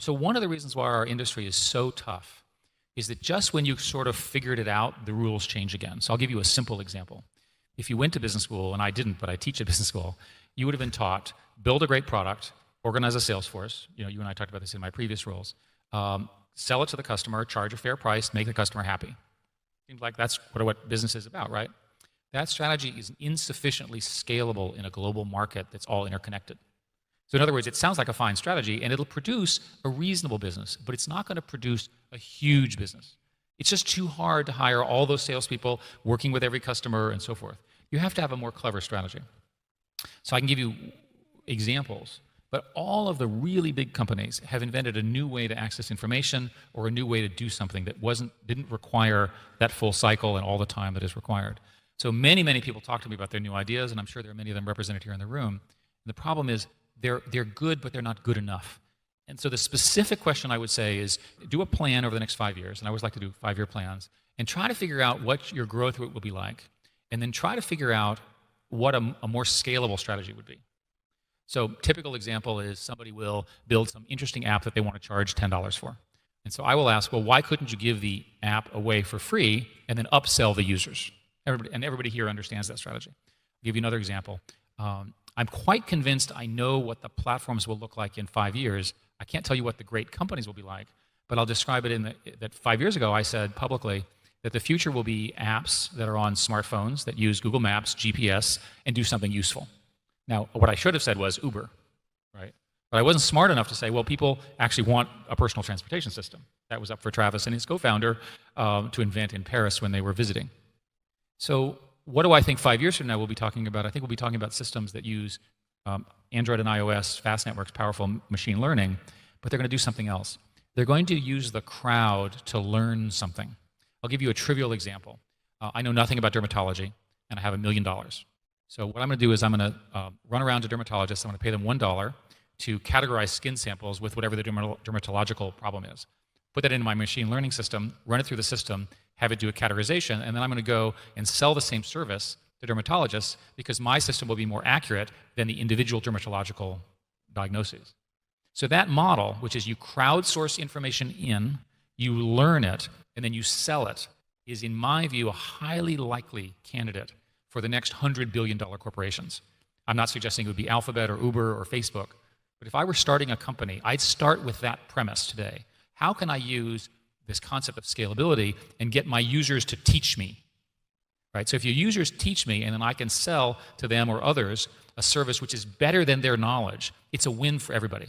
So one of the reasons why our industry is so tough is that just when you sort of figured it out, the rules change again. So I'll give you a simple example. If you went to business school, and I didn't, but I teach at business school, you would have been taught, build a great product, organize a sales force. You and I talked about this in my previous roles. Sell it to the customer, charge a fair price, make the customer happy. Seems like that's what business is about, right? That strategy is insufficiently scalable in a global market that's all interconnected. So in other words, it sounds like a fine strategy, and it'll produce a reasonable business, but it's not going to produce a huge business. It's just too hard to hire all those salespeople working with every customer and so forth. You have to have a more clever strategy. So I can give you examples, but all of the really big companies have invented a new way to access information or a new way to do something that didn't require that full cycle and all the time that is required. So many, many people talk to me about their new ideas, and I'm sure there are many of them represented here in the room. And the problem is they're good, but they're not good enough. And so the specific question I would say is do a plan over the next 5 years, and I always like to do 5-year plans, and try to figure out what your growth rate will be like, and then try to figure out what a more scalable strategy would be. So typical example is somebody will build some interesting app that they want to charge $10 for. And so I will ask, well, why couldn't you give the app away for free and then upsell the users? Everybody here understands that strategy. I'll give you another example. I'm quite convinced I know what the platforms will look like in 5 years. I can't tell you what the great companies will be like, but I'll describe it that 5 years ago I said publicly that the future will be apps that are on smartphones that use Google Maps, GPS, and do something useful. Now, what I should have said was Uber, right? But I wasn't smart enough to say, well, people actually want a personal transportation system. That was up for Travis and his co-founder to invent in Paris when they were visiting. So what do I think 5 years from now we'll be talking about? I think we'll be talking about systems that use Android and iOS, fast networks, powerful machine learning, but they're going to do something else. They're going to use the crowd to learn something. I'll give you a trivial example. I know nothing about dermatology, and I have $1 million. So what I'm going to do is I'm going to run around to dermatologists. I'm going to pay them $1 to categorize skin samples with whatever the dermatological problem is. Put that into my machine learning system, run it through the system, have it do a categorization, and then I'm going to go and sell the same service to dermatologists because my system will be more accurate than the individual dermatological diagnoses. So that model, which is you crowdsource information in, you learn it, and then you sell it, is, in my view, a highly likely candidate for the next $100 billion corporations. I'm not suggesting it would be Alphabet or Uber or Facebook, but if I were starting a company, I'd start with that premise today. How can I use this concept of scalability and get my users to teach me? Right? So if your users teach me and then I can sell to them or others a service which is better than their knowledge, it's a win for everybody.